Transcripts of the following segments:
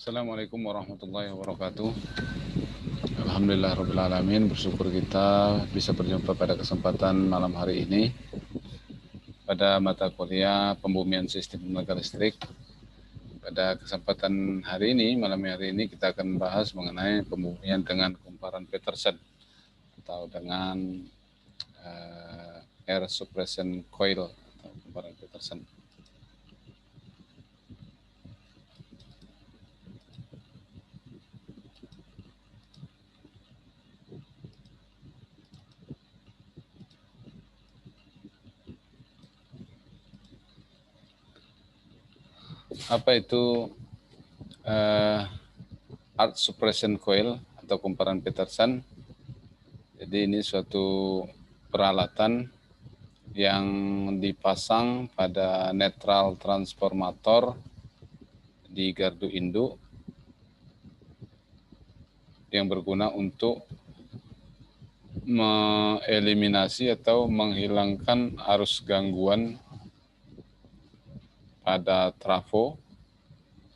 Assalamualaikum warahmatullahi wabarakatuh. Alhamdulillah rabbil alamin, bersyukur kita bisa berjumpa pada kesempatan malam hari ini pada mata kuliah pembumian sistem tenaga listrik. Pada kesempatan hari ini, malam hari ini kita akan bahas mengenai pembumian dengan kumparan Petersen atau dengan air suppression coil atau kumparan Petersen. Apa itu earth suppression coil atau kumparan Petersen? Jadi ini suatu peralatan yang dipasang pada netral transformator di gardu induk yang berguna untuk mengeliminasi atau menghilangkan arus gangguan pada trafo,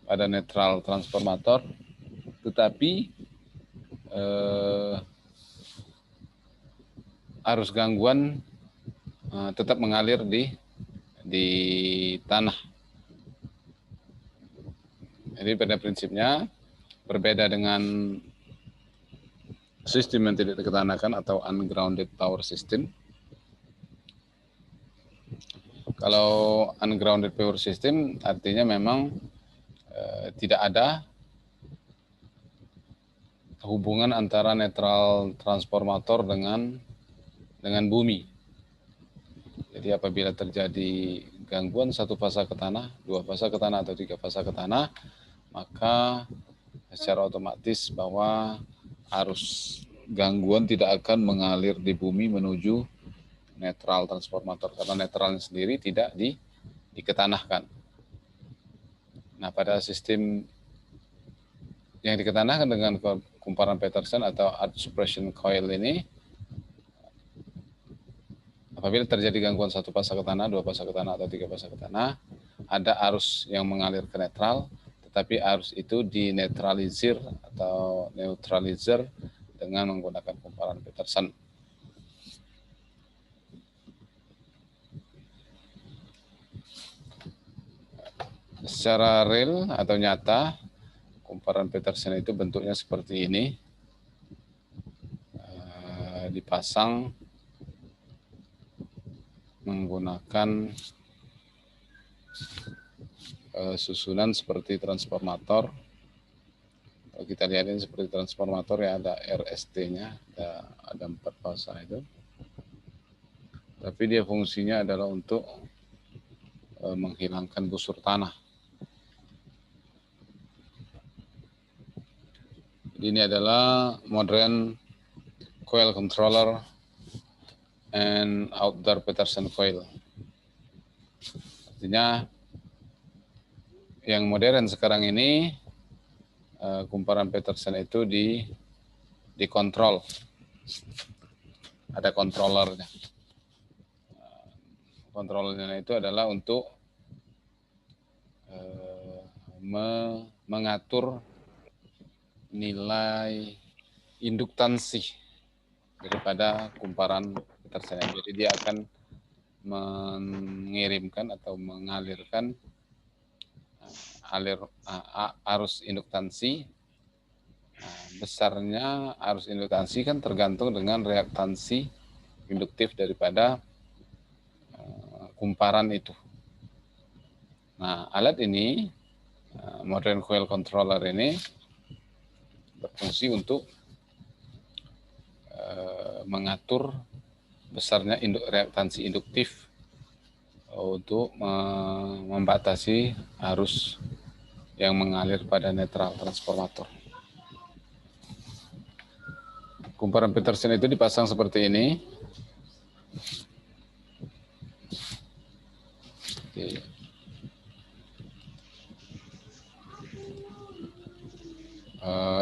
pada netral transformator, tetapi arus gangguan tetap mengalir di tanah. Jadi pada prinsipnya berbeda dengan sistem yang tidak diketanakan atau ungrounded power system. Kalau ungrounded power system artinya memang tidak ada hubungan antara netral transformator dengan bumi. Jadi apabila terjadi gangguan satu fasa ke tanah, dua fasa ke tanah atau tiga fasa ke tanah, maka secara otomatis bahwa arus gangguan tidak akan mengalir di bumi menuju netral transformator karena netralnya sendiri tidak diketanahkan. Nah, pada sistem yang diketanahkan dengan kumparan Petersen atau earth suppression coil ini, apabila terjadi gangguan satu fasa ke tanah, dua fasa ke tanah atau tiga fasa ke tanah, ada arus yang mengalir ke netral, tetapi arus itu dinetralisir atau neutralizer dengan menggunakan kumparan Petersen. Secara real atau nyata, kumparan Petersen itu bentuknya seperti ini, dipasang menggunakan susunan seperti transformator. Kalau kita lihat ini seperti transformator ya, ada RST-nya, ada 4 fasa itu. Tapi dia fungsinya adalah untuk menghilangkan busur tanah. Ini adalah modern coil controller and outdoor Petersen coil. Artinya yang modern sekarang ini kumparan Petersen itu dikontrol. Ada controllernya. Kontrolnya itu adalah untuk mengatur nilai induktansi daripada kumparan Petersen. Jadi dia akan mengirimkan atau mengalirkan arus induktansi. Besarnya arus induktansi kan tergantung dengan reaktansi induktif daripada kumparan itu. Nah, alat ini, modern coil controller ini berfungsi untuk mengatur besarnya reaktansi induktif untuk membatasi arus yang mengalir pada netral transformator. Kumparan Petersen itu dipasang seperti ini.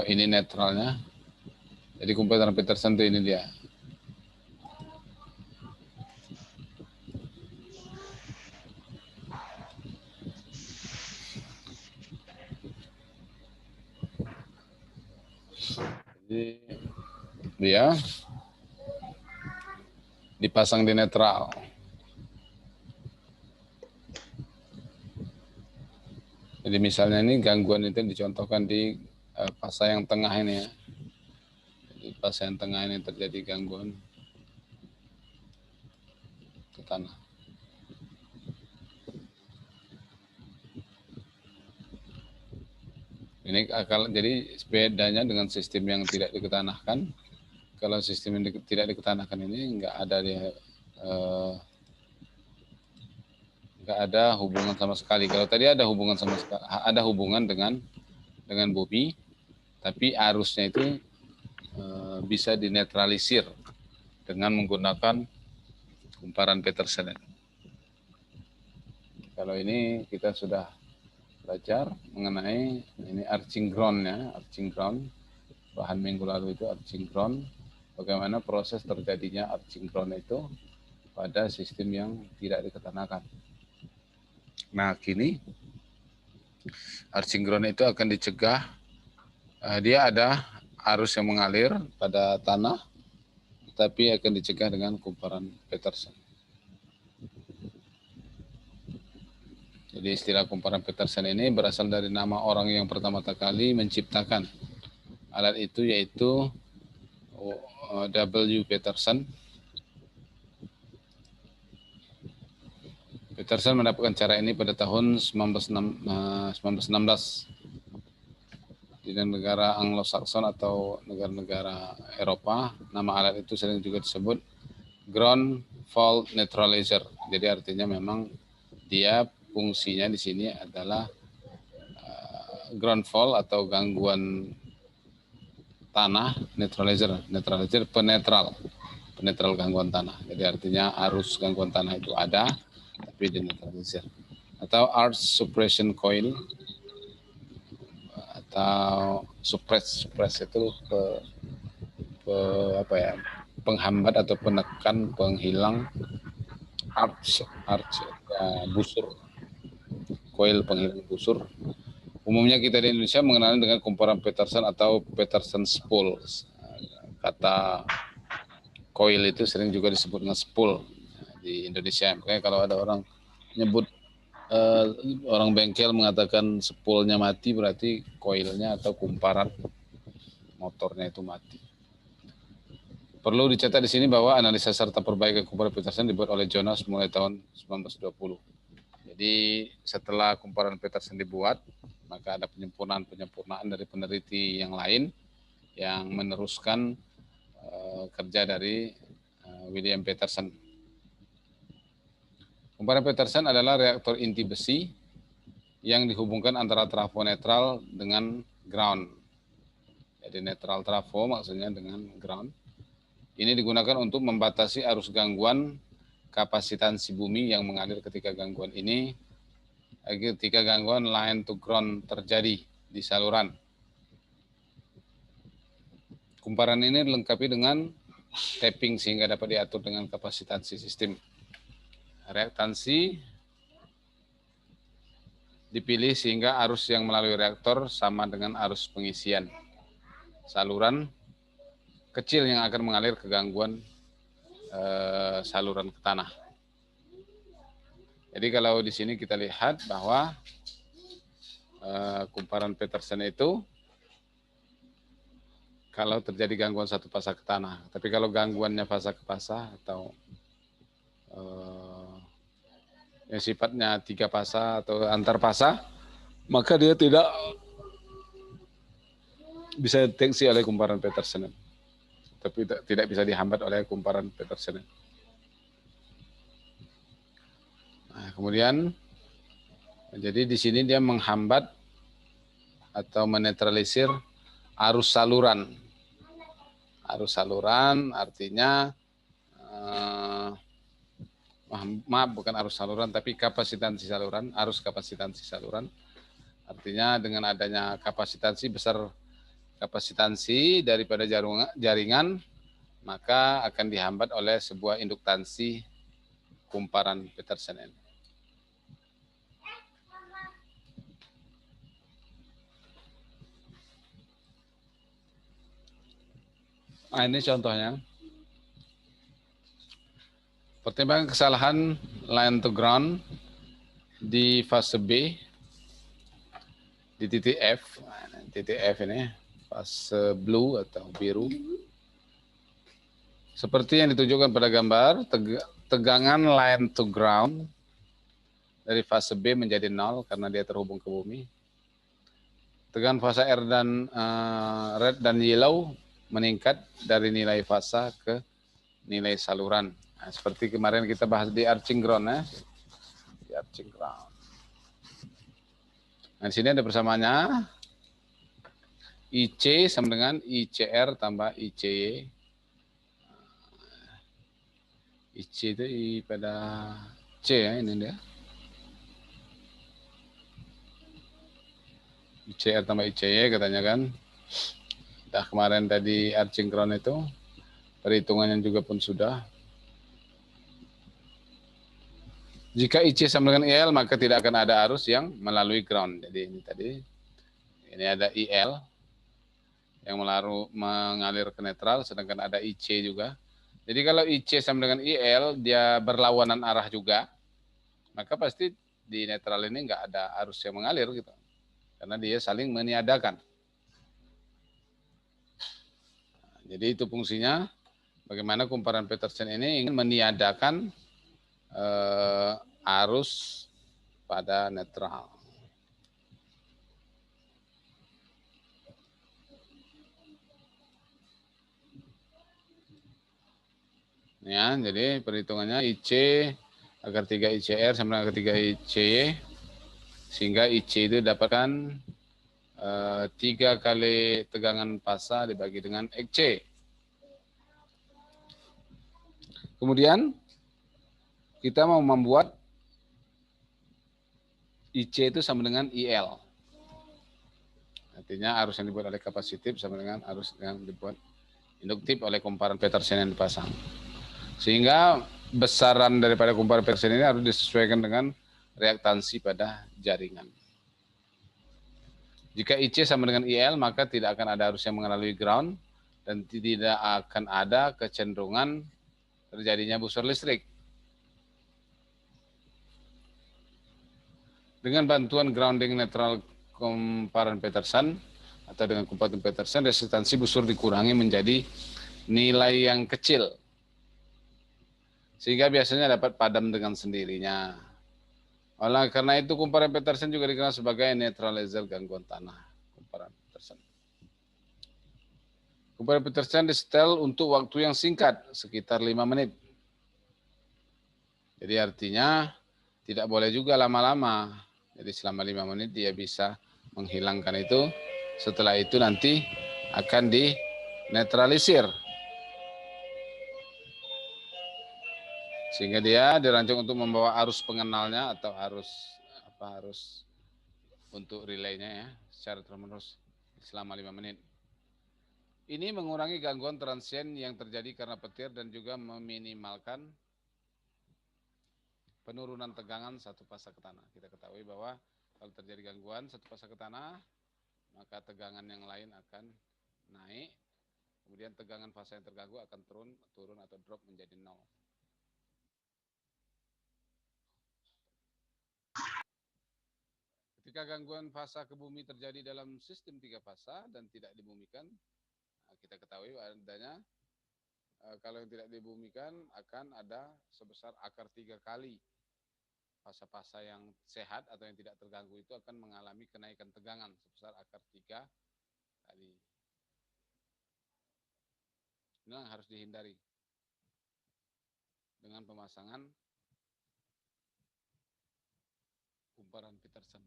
Ini netralnya. Jadi kumparan Petersen itu ini dia. Jadi dia dipasang di netral. Jadi misalnya ini gangguan itu dicontohkan di fase yang tengah ini ya. Di fase yang tengah ini terjadi gangguan ke tanah. Ini jadi bedanya dengan sistem yang tidak diketanahkan. Kalau sistem yang tidak diketanahkan ini nggak ada hubungan sama sekali. Kalau tadi ada hubungan sama sekali, ada hubungan dengan bumi, tapi arusnya itu bisa dinetralisir dengan menggunakan kumparan Petersen. Kalau ini kita sudah belajar mengenai ini arching ground-nya, arching ground. Bahan minggu lalu itu arching ground. Bagaimana proses terjadinya arching ground itu pada sistem yang tidak diketanahkan. Nah, kini arching ground itu akan dicegah. Dia ada arus yang mengalir pada tanah, tapi akan dicegah dengan kumparan Petersen. Jadi istilah kumparan Petersen ini berasal dari nama orang yang pertama kali menciptakan alat itu, yaitu W. Petersen. Petersen mendapatkan cara ini pada tahun 1916 di negara Anglo-Saxon atau negara-negara Eropa. Nama alat itu sering juga disebut ground fault neutralizer. Jadi artinya memang dia fungsinya di sini adalah ground fault atau gangguan tanah, neutralizer penetral gangguan tanah. Jadi artinya arus gangguan tanah itu ada, tapi dinetralisir. Atau arch suppression coil, atau suppress itu penghambat atau penekan, penghilang arch busur, coil penghilang busur. Umumnya kita di Indonesia mengenalnya dengan kumparan Petersen atau Petersen spool. Kata coil itu sering juga disebut dengan spool di Indonesia. Makanya kalau ada orang nyebut, orang bengkel mengatakan spoolnya mati, berarti coilnya atau kumparan motornya itu mati. Perlu dicatat di sini bahwa analisa serta perbaikan kumparan Petersen dibuat oleh Jonas mulai tahun 1920. Jadi setelah kumparan Petersen dibuat, maka ada penyempurnaan dari peneliti yang lain yang meneruskan kerja dari William Petersen. Kumparan Petersen adalah reaktor inti besi yang dihubungkan antara trafo netral dengan ground. Jadi netral trafo maksudnya dengan ground. Ini digunakan untuk membatasi arus gangguan kapasitansi bumi yang mengalir ketika gangguan line to ground terjadi di saluran. Kumparan ini dilengkapi dengan tapping sehingga dapat diatur dengan kapasitansi sistem. Reaktansi dipilih sehingga arus yang melalui reaktor sama dengan arus pengisian saluran kecil yang akan mengalir ke gangguan saluran ke tanah. Jadi kalau di sini kita lihat bahwa kumparan Petersen itu kalau terjadi gangguan satu fasa ke tanah, tapi kalau gangguannya fasa ke fasa atau yang sifatnya 3 fasa atau antar fasa, maka dia tidak bisa deteksi oleh kumparan Petersen. tapi tidak bisa dihambat oleh kumparan Petersen. Nah, kemudian jadi di sini dia menghambat atau menetralisir arus saluran. Arus saluran artinya maaf bukan arus saluran tapi kapasitansi saluran, arus kapasitansi saluran. Artinya dengan adanya kapasitansi besar kapasitansi daripada jaringan maka akan dihambat oleh sebuah induktansi kumparan Petersen. Nah, ini contohnya. Pertimbangan kesalahan line to ground di fase B di titik F. Nah, titik F ini fase blue atau biru. Seperti yang ditunjukkan pada gambar, tegangan line to ground dari fase B menjadi 0 karena dia terhubung ke bumi. Tegangan fase R dan red dan yellow meningkat dari nilai fasa ke nilai saluran. Nah, seperti kemarin kita bahas di arching ground ya. Di arching ground. Nah, di sini ada persamaannya. IC sama dengan ICR tambah ICY. IC itu I pada C ya, ini dia. ICR tambah ICY katanya kan. Nah, kemarin tadi arching ground itu perhitungannya juga pun sudah. Jika IC sama dengan IL maka tidak akan ada arus yang melalui ground. Jadi ini tadi ini ada IL yang mengalir ke netral sedangkan ada IC juga. Jadi kalau IC sama dengan IL dia berlawanan arah juga maka pasti di netral ini nggak ada arus yang mengalir gitu. Karena dia saling meniadakan. Jadi itu fungsinya bagaimana kumparan Petersen ini ingin meniadakan arus pada netral. Ya, jadi perhitungannya IC agar 3 ICR sama dengan 3 ICY sehingga IC itu dapatkan 3 kali tegangan fasa dibagi dengan XC. Kemudian kita mau membuat IC itu sama dengan IL. Artinya arus yang dibuat oleh kapasitif sama dengan arus yang dibuat induktif oleh kumparan Petersen yang dipasang. Sehingga besaran daripada kumparan Petersen ini harus disesuaikan dengan reaktansi pada jaringan. Jika IC sama dengan IL, maka tidak akan ada arus yang mengalami ground dan tidak akan ada kecenderungan terjadinya busur listrik. Dengan bantuan grounding netral kumparan Petersen atau dengan kumparan Petersen, resistansi busur dikurangi menjadi nilai yang kecil. Sehingga biasanya dapat padam dengan sendirinya. Oleh karena itu kumparan Petersen juga dikenal sebagai neutralizer gangguan tanah. Kumparan Petersen. Kumparan Petersen disetel untuk waktu yang singkat, sekitar 5 menit. Jadi artinya tidak boleh juga lama-lama. Jadi selama 5 menit dia bisa menghilangkan itu. Setelah itu nanti akan dinetralisir. Sehingga dia dirancang untuk membawa arus pengenalnya atau arus untuk relaynya ya secara terus-menerus selama 5 menit. Ini mengurangi gangguan transien yang terjadi karena petir dan juga meminimalkan penurunan tegangan satu fasa ke tanah. Kita ketahui bahwa kalau terjadi gangguan satu fasa ke tanah, maka tegangan yang lain akan naik, kemudian tegangan fasa yang terganggu akan turun atau drop menjadi 0. Ketika gangguan fasa ke bumi terjadi dalam sistem 3 fasa dan tidak dibumikan, kita ketahui adanya kalau yang tidak dibumikan akan ada sebesar akar 3 kali. Fasa-fasa yang sehat atau yang tidak terganggu itu akan mengalami kenaikan tegangan sebesar akar 3 kali. Nah, harus dihindari dengan pemasangan kumparan Petersen.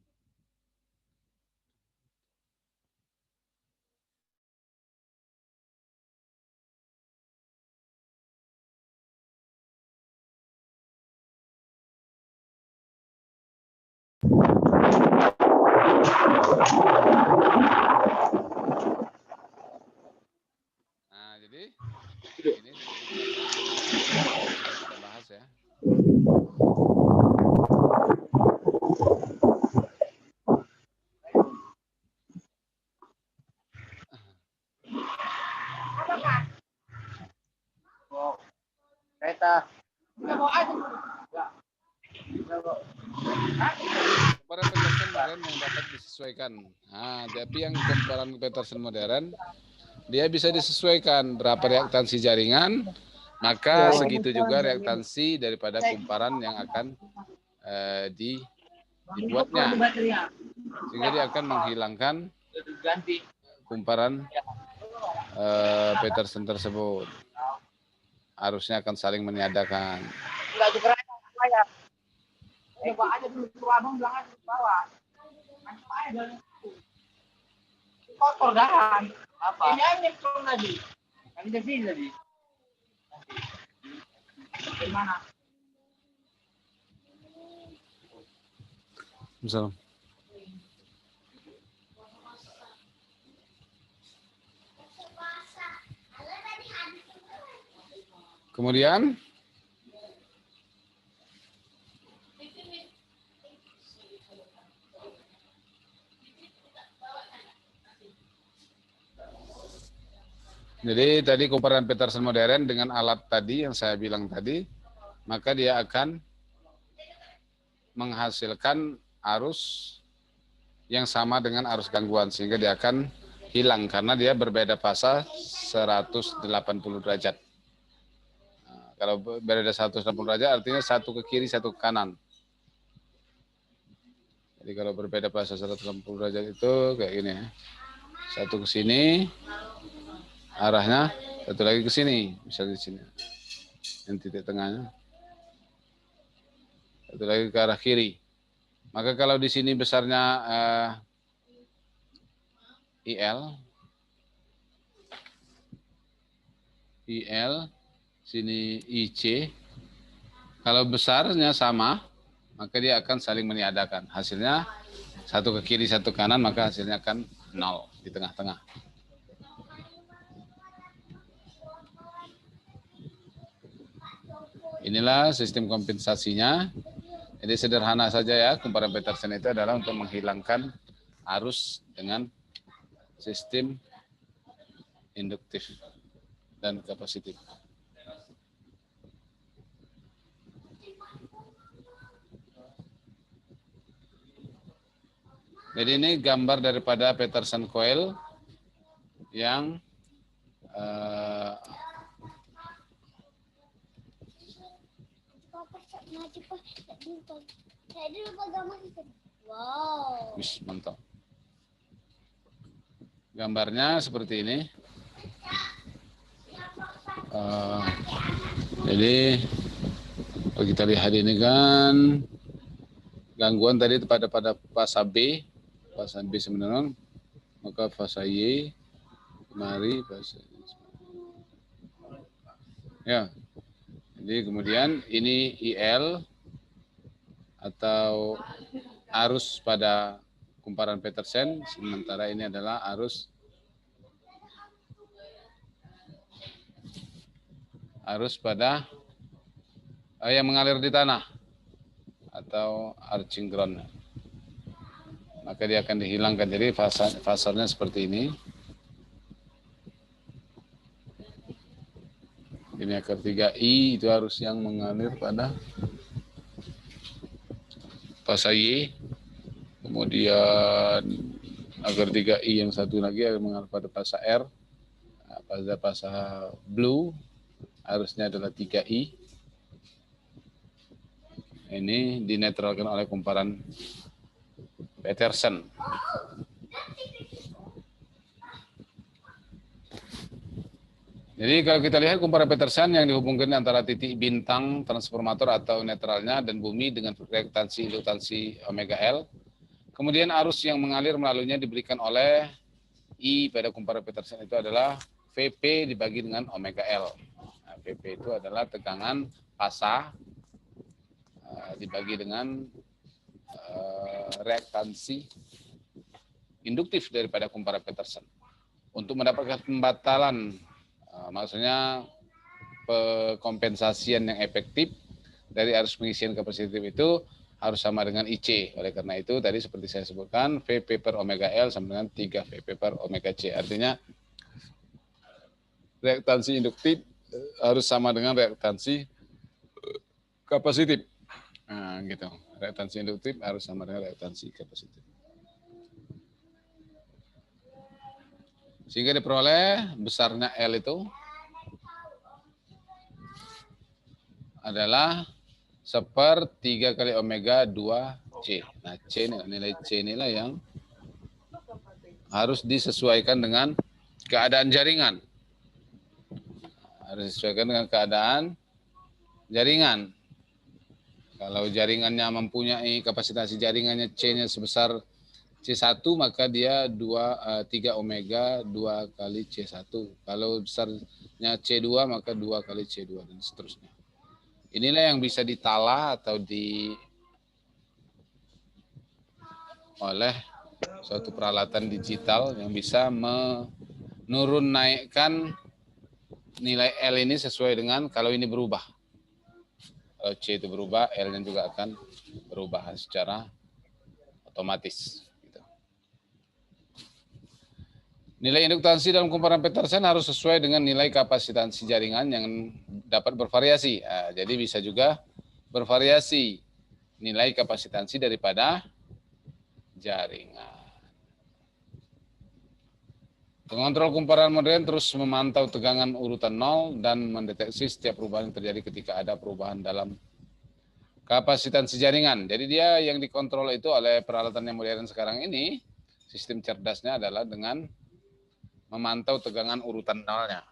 Nah, jadi ini sudah kita bahas ya. Kereta. Kumparan Petersen modern yang dapat disesuaikan. Nah, tapi yang kumparan Petersen modern, dia bisa disesuaikan berapa reaktansi jaringan, maka segitu juga reaktansi daripada kumparan yang akan dibuatnya. Sehingga dia akan menghilangkan kumparan Petersen tersebut. Arusnya akan saling meniadakan. Coba aja dulu, abang bilang aja ke bawah. Kotor dah. Apa? Ini aja nyemplung tadi. Kami di sini tadi. Gimana? Misal. Kemudian jadi tadi kumparan Petersen modern dengan alat tadi yang saya bilang tadi, maka dia akan menghasilkan arus yang sama dengan arus gangguan, sehingga dia akan hilang karena dia berbeda fasa 180 derajat. Nah, kalau berbeda 180 derajat artinya satu ke kiri, satu ke kanan. Jadi kalau berbeda fasa 180 derajat itu kayak gini ya. Satu ke sini, arahnya satu lagi ke sini, misalnya di sini. Yang titik tengahnya. Satu lagi ke arah kiri. Maka kalau di sini besarnya IL, sini IC. Kalau besarnya sama, maka dia akan saling meniadakan. Hasilnya satu ke kiri, satu ke kanan, maka hasilnya akan 0 di tengah-tengah. Inilah sistem kompensasinya. Jadi sederhana saja ya, kumparan Petersen itu adalah untuk menghilangkan arus dengan sistem induktif dan kapasitif. Jadi ini gambar daripada Petersen coil yang wow. Mantap. Gambarnya seperti ini. Jadi kalau kita lihat ini kan gangguan tadi pada fasa B sebenarnya, maka fasa Y kemari fasa ya. Jadi kemudian ini IL atau arus pada kumparan Petersen, sementara ini adalah arus pada yang mengalir di tanah atau arching ground. Maka dia akan dihilangkan. Jadi fasanya seperti ini. Ini akar 3I itu arus yang mengalir pada fasa Y. Kemudian akar 3I yang satu lagi yang mengalir pada fasa R. Pada fasa blue arusnya adalah 3I. Ini dinetralkan oleh kumparan Petersen. Jadi kalau kita lihat kumparan Petersen yang dihubungkan antara titik bintang transformator atau netralnya dan bumi dengan reaktansi induktansi omega L. Kemudian arus yang mengalir melaluinya diberikan oleh I pada kumparan Petersen itu adalah Vp dibagi dengan omega L. Nah, Vp itu adalah tegangan fasa dibagi dengan reaktansi induktif daripada kumparan Petersen. Untuk mendapatkan pembatalan, maksudnya kompensasian yang efektif dari arus pengisian kapasitif itu harus sama dengan IC. Oleh karena itu tadi seperti saya sebutkan Vp per omega L sama dengan 3 Vp per omega C. Artinya reaktansi induktif harus sama dengan reaktansi kapasitif. Nah, gitu. Reaktansi induktif harus sama dengan reaktansi kapasitif. Sehingga diperoleh besarnya L itu adalah 1/3 kali omega 2C. Nah, C ini, nilai C inilah yang harus disesuaikan dengan keadaan jaringan. Harus disesuaikan dengan keadaan jaringan. Kalau jaringannya mempunyai kapasitas jaringannya C-nya sebesar C1, maka dia 3 omega 2 kali C1. Kalau besarnya C2, maka 2 kali C2 dan seterusnya. Inilah yang bisa ditala atau oleh suatu peralatan digital yang bisa menurun naikkan nilai L ini sesuai dengan kalau ini berubah. Kalau C itu berubah, L-nya juga akan berubah secara otomatis. Nilai induktansi dalam kumparan Petersen harus sesuai dengan nilai kapasitansi jaringan yang dapat bervariasi. Nah, jadi bisa juga bervariasi nilai kapasitansi daripada jaringan. Pengontrol kumparan modern terus memantau tegangan urutan 0 dan mendeteksi setiap perubahan yang terjadi ketika ada perubahan dalam kapasitansi jaringan. Jadi dia yang dikontrol itu oleh peralatan yang modern sekarang ini, sistem cerdasnya adalah dengan memantau tegangan urutan nolnya.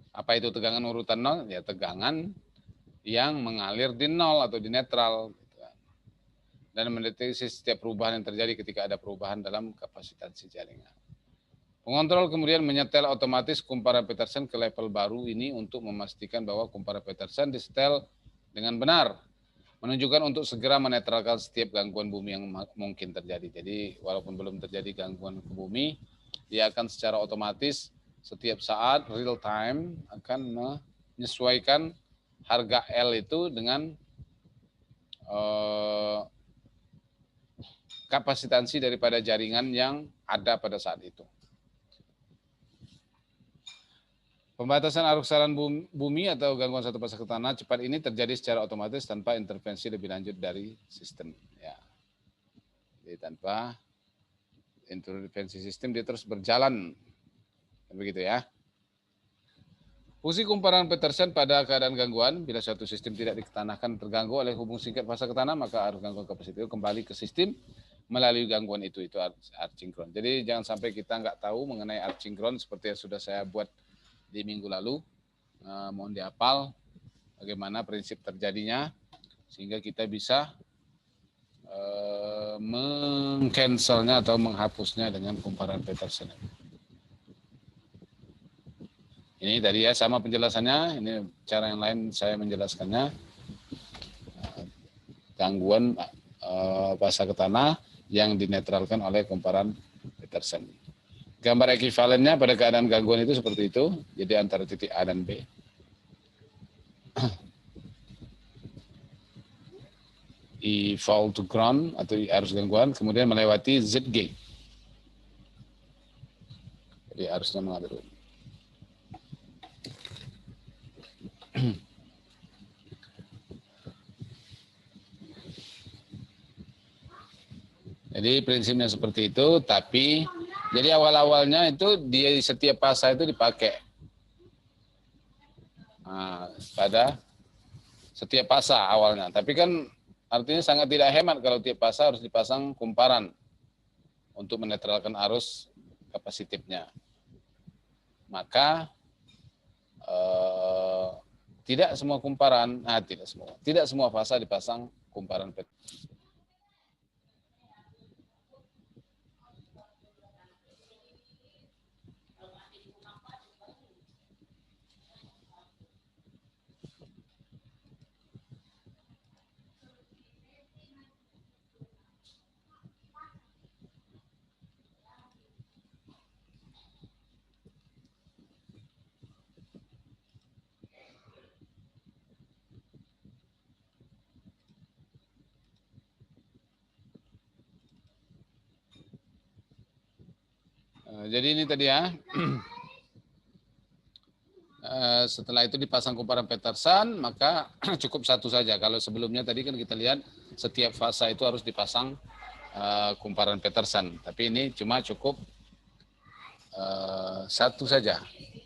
Apa itu tegangan urutan nol? Ya tegangan yang mengalir di nol atau di netral. Dan mendeteksi setiap perubahan yang terjadi ketika ada perubahan dalam kapasitansi jaringan. Pengontrol kemudian menyetel otomatis kumparan Petersen ke level baru ini untuk memastikan bahwa kumparan Petersen disetel dengan benar. Menunjukkan untuk segera menetralkan setiap gangguan bumi yang mungkin terjadi. Jadi walaupun belum terjadi gangguan ke bumi, dia akan secara otomatis setiap saat real time akan menyesuaikan harga L itu dengan kapasitansi daripada jaringan yang ada pada saat itu. Pembatasan arus saluran bumi atau gangguan satu fase ke tanah cepat ini terjadi secara otomatis tanpa intervensi lebih lanjut dari sistem. Ya. Jadi tanpa intervensi sistem dia terus berjalan. Begitu ya. Fungsi kumparan Petersen pada keadaan gangguan, bila suatu sistem tidak ditanahkan terganggu oleh hubung singkat fase ke tanah, maka arus gangguan kapasitif kembali ke sistem melalui gangguan itu arus sinkron. Jadi jangan sampai kita nggak tahu mengenai arus sinkron seperti yang sudah saya buat di minggu lalu. Mohon dihafal bagaimana prinsip terjadinya sehingga kita bisa mengcancelnya atau menghapusnya dengan kumparan Petersen. Ini tadi ya sama penjelasannya, ini cara yang lain saya menjelaskannya. Gangguan fase ke tanah yang dinetralkan oleh kumparan Petersen. Gambar ekivalennya pada keadaan gangguan itu seperti itu, jadi antara titik A dan B. I fall to ground atau arus gangguan, kemudian melewati ZG. Jadi arusnya mengalir. Jadi prinsipnya seperti itu, tapi jadi awal-awalnya itu di setiap fase itu dipakai. Nah, pada setiap fase awalnya. Tapi kan artinya sangat tidak hemat kalau tiap fase harus dipasang kumparan untuk menetralkan arus kapasitifnya. maka tidak semua kumparan, tidak semua fasa dipasang kumparan Petersen. Jadi ini tadi ya. Setelah itu dipasang kumparan Petersen, maka cukup satu saja. Kalau sebelumnya tadi kan kita lihat setiap fasa itu harus dipasang kumparan Petersen. Tapi ini cuma cukup satu saja.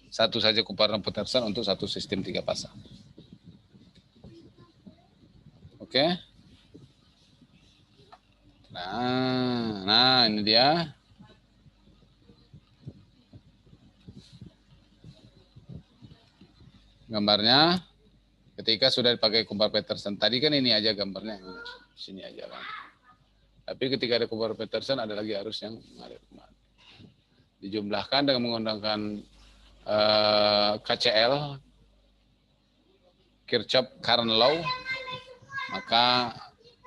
Satu saja kumparan Petersen untuk satu sistem 3 fasa. Oke. Nah ini dia. Gambarnya ketika sudah dipakai kumpar Petersen. Tadi kan ini aja gambarnya, sini aja kan. Tapi ketika ada kumpar Petersen ada lagi arus yang mengalir kemari. Dijumlahkan dengan menggunakan KCL, Kirchhoff Current Law, maka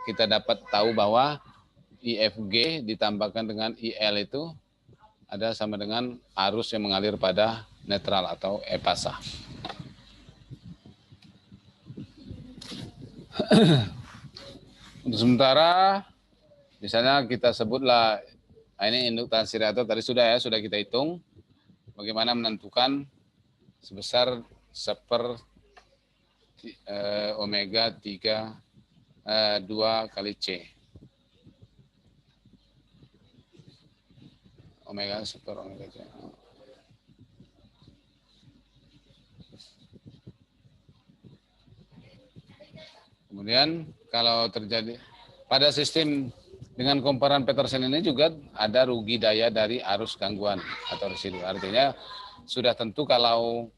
kita dapat tahu bahwa IFG ditambahkan dengan IL itu ada sama dengan arus yang mengalir pada netral atau E-fasa. Untuk sementara, misalnya kita sebutlah, ini induktans radiator tadi sudah kita hitung bagaimana menentukan sebesar 1/2 kali C. Omega 1/2 C. Kemudian kalau terjadi pada sistem dengan kumparan Petersen ini juga ada rugi daya dari arus gangguan atau residu. Artinya sudah tentu kalau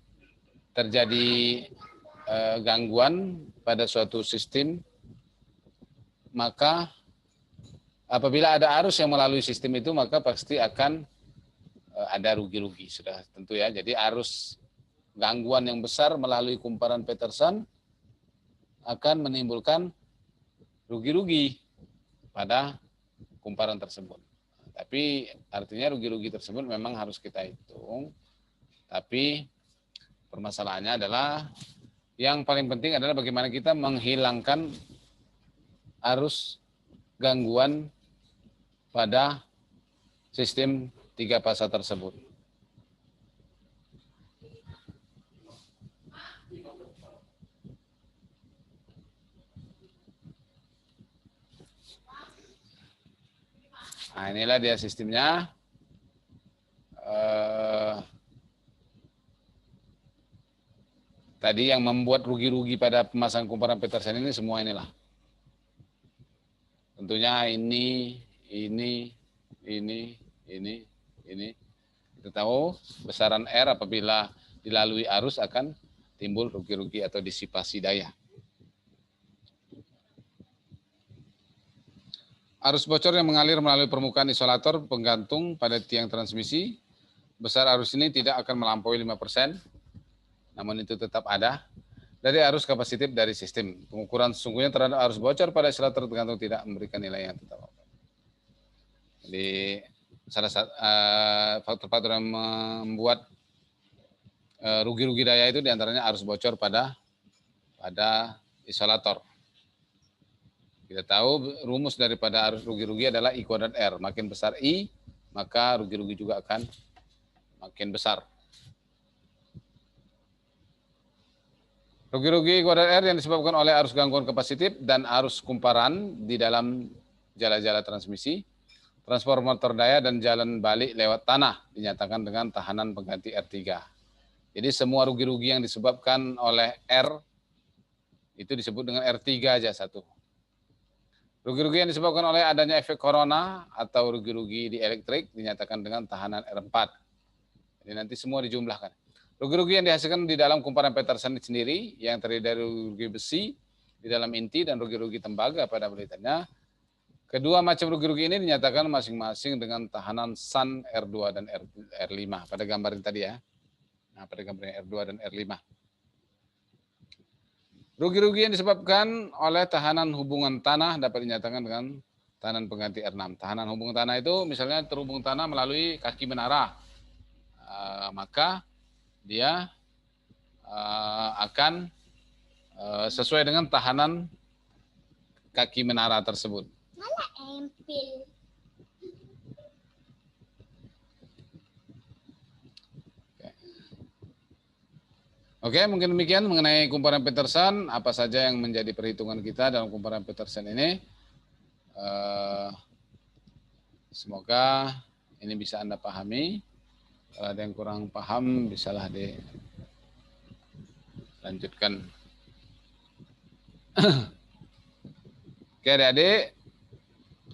terjadi gangguan pada suatu sistem, maka apabila ada arus yang melalui sistem itu maka pasti akan ada rugi-rugi, sudah tentu ya. Jadi arus gangguan yang besar melalui kumparan Petersen akan menimbulkan rugi-rugi pada kumparan tersebut. Tapi artinya rugi-rugi tersebut memang harus kita hitung. Tapi permasalahannya adalah yang paling penting adalah bagaimana kita menghilangkan arus gangguan pada sistem 3 fasa tersebut. Nah, inilah dia sistemnya. Tadi yang membuat rugi-rugi pada pemasangan kumparan Petersen ini semua inilah. Tentunya ini. Kita tahu besaran R apabila dilalui arus akan timbul rugi-rugi atau disipasi daya. Arus bocor yang mengalir melalui permukaan isolator penggantung pada tiang transmisi, besar arus ini tidak akan melampaui 5%, namun itu tetap ada, dari arus kapasitif dari sistem. Pengukuran sesungguhnya terhadap arus bocor pada isolator tergantung tidak memberikan nilai yang tetap. Jadi salah satu faktor-faktor yang membuat rugi-rugi daya itu diantaranya arus bocor pada isolator. Kita tahu rumus daripada arus rugi-rugi adalah I kuadrat R. Makin besar I, maka rugi-rugi juga akan makin besar. Rugi-rugi kuadrat R yang disebabkan oleh arus gangguan kapasitif dan arus kumparan di dalam jala-jala transmisi, transformator daya dan jalan balik lewat tanah dinyatakan dengan tahanan pengganti R3. Jadi semua rugi-rugi yang disebabkan oleh R itu disebut dengan R3 aja satu. Rugi-rugi yang disebabkan oleh adanya efek corona atau rugi-rugi di elektrik dinyatakan dengan tahanan R4. Jadi nanti semua dijumlahkan. Rugi-rugi yang dihasilkan di dalam kumparan Peterson sendiri yang terdiri dari rugi besi di dalam inti dan rugi-rugi tembaga pada bulletinnya. Kedua macam rugi-rugi ini dinyatakan masing-masing dengan tahanan SAN R2 dan R5 pada gambar yang tadi ya. Nah, pada gambar yang R2 dan R5. Rugi-rugi yang disebabkan oleh tahanan hubungan tanah dapat dinyatakan dengan tahanan pengganti R6. Tahanan hubungan tanah itu misalnya terhubung tanah melalui kaki menara. Maka dia akan sesuai dengan tahanan kaki menara tersebut. Mana empil? Oke, mungkin demikian mengenai kumparan Peterson. Apa saja yang menjadi perhitungan kita dalam kumparan Peterson ini. Semoga ini bisa Anda pahami. Kalau ada yang kurang paham, bisalah dilanjutkan. Oke adik-adik,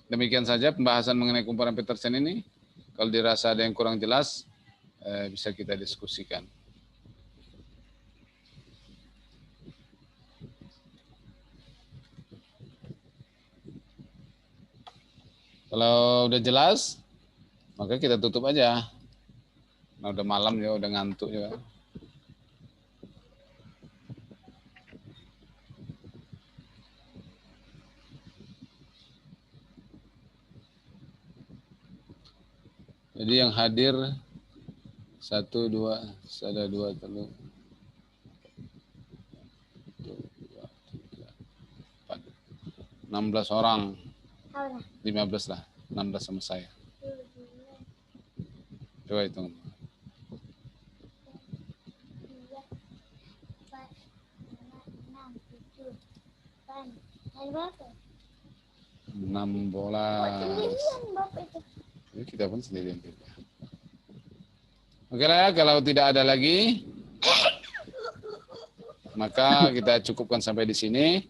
demikian saja pembahasan mengenai kumparan Peterson ini. Kalau dirasa ada yang kurang jelas, bisa kita diskusikan. Kalau udah jelas, maka kita tutup aja. Nah, udah malam ya, udah ngantuk juga. Jadi yang hadir 1, 2, ada 2, 3, 16 orang. 15 lah, 16 sama saya. Coba hitung. 6 bola. Jadi kita pun sendirian. Oke lah, kalau tidak ada lagi, maka kita cukupkan sampai di sini.